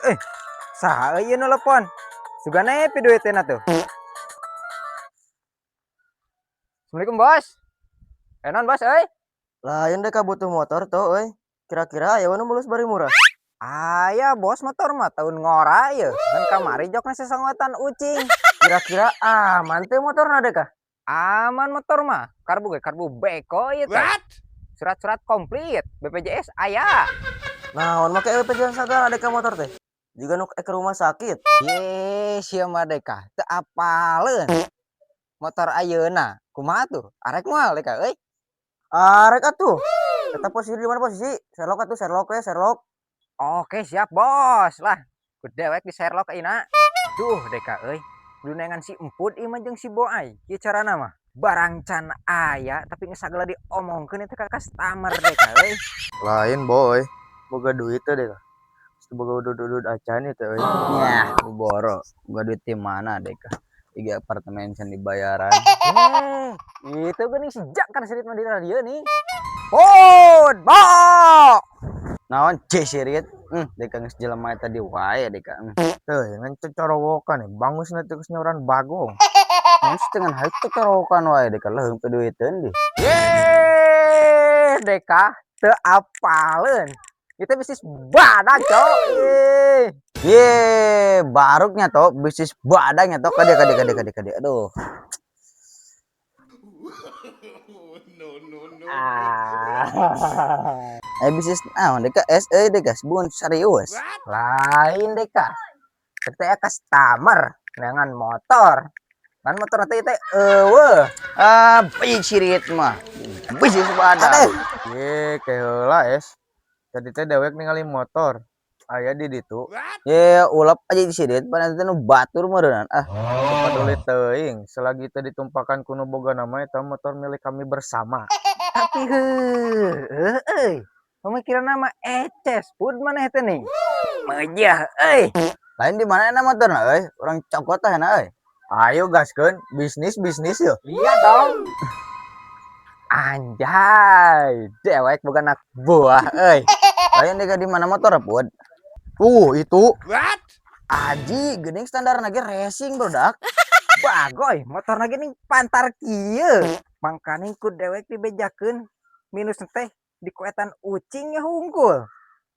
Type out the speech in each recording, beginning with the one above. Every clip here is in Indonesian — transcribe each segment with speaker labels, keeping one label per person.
Speaker 1: Eh, saha ieu nelpon? Sugana nepi duitna tuh. Assalamualaikum, Bos. Enon, Bos, euy.
Speaker 2: Lain deh butuh motor tuh, kira-kira ya mana mulus bari murah.
Speaker 1: Aya, Bos, motor mah tahun ngora ya. Kan kamari jokna sesanggotan ucing.
Speaker 2: Kira-kira aman teh motor nade kah?
Speaker 1: Aman motor mah. Karbu beko ieu teh. Surat-surat komplit, BPJS aya.
Speaker 2: Naon make BPJS sagala ade ka motor teh? Juga nuk ke rumah sakit.
Speaker 1: Ye, sia Merdeka. Teu apaleun. Motor ayeuna. Kumaha tuh? Arek moal deka euy.
Speaker 2: Arek atuh. Eta posisi di mana posisi? Sherlock atuh, Sherlock ya, Sherlock.
Speaker 1: Oke, siap, Bos. Lah, ku dewek di Sherlock ayeuna. Duh, deka euy. Dunengan si Emput ieu mah jeung si Boai. Ieu carana mah. Barang can aya tapi geus sagala diomongkeun teh ka customer deka euy.
Speaker 2: Lain boy. Boga duit teh deh. Boga udud acan itu euy.
Speaker 3: Yah, boro. Gua duit di mana deka? 3 apartemen can dibayaran.
Speaker 1: Itu geuning sejak kan sirit mah di radio nih. Put, bo.
Speaker 3: Naon cesirit? Deka geus jelema eta di wae deka.
Speaker 2: Teuh, ngan cocorowokan bangusna teh geus nyoran bagong.
Speaker 3: Geus dengan hayu cocorokan wae deka leuheung pe duiteun di.
Speaker 1: Deka teu apaleun. Itu bisnis badak, Cok.
Speaker 3: Baruknya toh bisnis badangnya toh kade. Aduh. Bisnis naon deka deka sebun serius.
Speaker 1: Lain deka. Teh customer dengan motor. Kan motor teh eueuh.
Speaker 3: Cirit mah. Bisnis badang.
Speaker 2: Ye, keheula tadi teh dewek ningali motor. Aya di ditu.
Speaker 3: Ulap aja di sirit pada teh nu batur meureunnan.
Speaker 2: Paduli teuing, selagi teh ditumpakan kuno boga nama eta motor milik kami bersama.
Speaker 1: Tapi euy. Pemikiran nama eces pun maneh teh nih. Mejah euy.
Speaker 3: Lain di mana na motorna euy? Urang cokot tah na euy.
Speaker 2: Ayo gaskeun, bisnis yeuh.
Speaker 1: Iya dong. Anjay, dewek boga anak buah euy.
Speaker 3: Lain deka di mana motor pud?
Speaker 2: Itu.
Speaker 3: What? Aji, geuning standar lagi racing brodak.
Speaker 1: Bagoy, motor lagi nih pantar kieu. Mangkane ku dewek dibejakeun minus teh di kuetan ucing ya hungkul.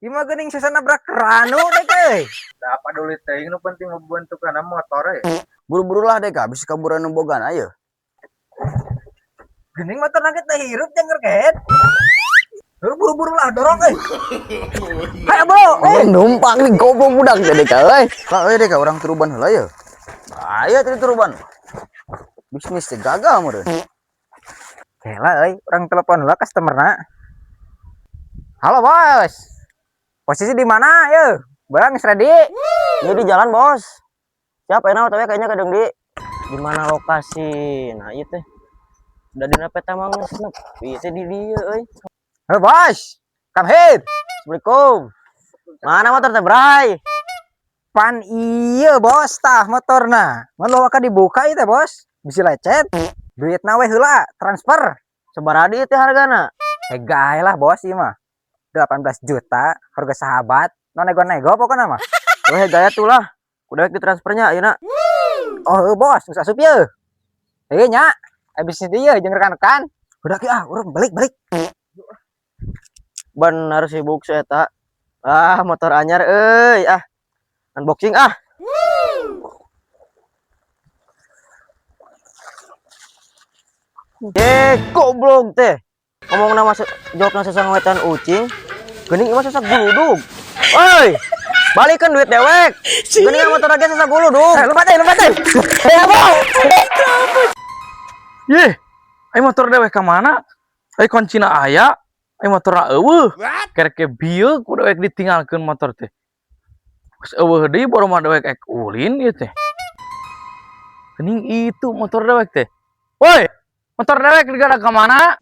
Speaker 1: Ieu mah geuning sasana nabrak ranu deh euy.
Speaker 2: Da paduli teuing nu penting membentukana motor
Speaker 3: Buru-buru lah deka, bisa kaburan nu bogan ayo.
Speaker 1: Geuning motor lagi teh hirup jeung gerget. Buru-buru lah dorong euy. Hayo bro,
Speaker 3: numpang nih goblok budak teh deka euy. Lah euy deka urang turuban heula yeuh. Aya teh turuban. Bisnis teh gagal meureun.
Speaker 1: Kela euy, urang telepon heula customerna. Halo, Bos. Posisi di mana yeuh? Barang geus ready.
Speaker 2: Ini di jalan, Bos. Siapa enak tapi kayaknya kadang di mana lokasi. Nah, ieu teh. Da dina peta mah geus nepi teh di dieu euy.
Speaker 1: Halo, Bos. Come here.
Speaker 2: Assalamualaikum. Mana motor teh, Bray?
Speaker 1: Pan iya, Bos, tah motorna. Mun bawa ka dibuka ieu teh, Bos. Bisi lecet. Duitna we heula, transfer.
Speaker 2: Sabaraha teh hargana?
Speaker 1: Gae lah, Bos, ieu mah. 18 juta, harga sahabat. No nego-nego pokona mah.
Speaker 2: Weh, gaya tuh lah. Udah ditransfernya ayeuna.
Speaker 1: Oh, Bos, geus asup ieu. Ieu nya. Habis dieu jeung rekan-rekan. Udah ki urang balik.
Speaker 2: Bener sibuk si eta. Motor anyar euy, unboxing goblok teh. Ngomong nama jawabna sesangwetan ucing. Geuning ieu sesak guludug. Oi, balikan duit dewek. Geuning motor lagi sesak guludug.
Speaker 1: Lompat teh.
Speaker 4: Yeh, ai motor dewek ka mana? Ai kuncina aya, ai motorna eueuh. Kerek bieu ku dewek ditinggalkeun motor teh. Geus eueuh deui baru mah dewek ek ulin ieu teh. Geuning itu motor dewek teh. Woi, motor dewek digana ka mana?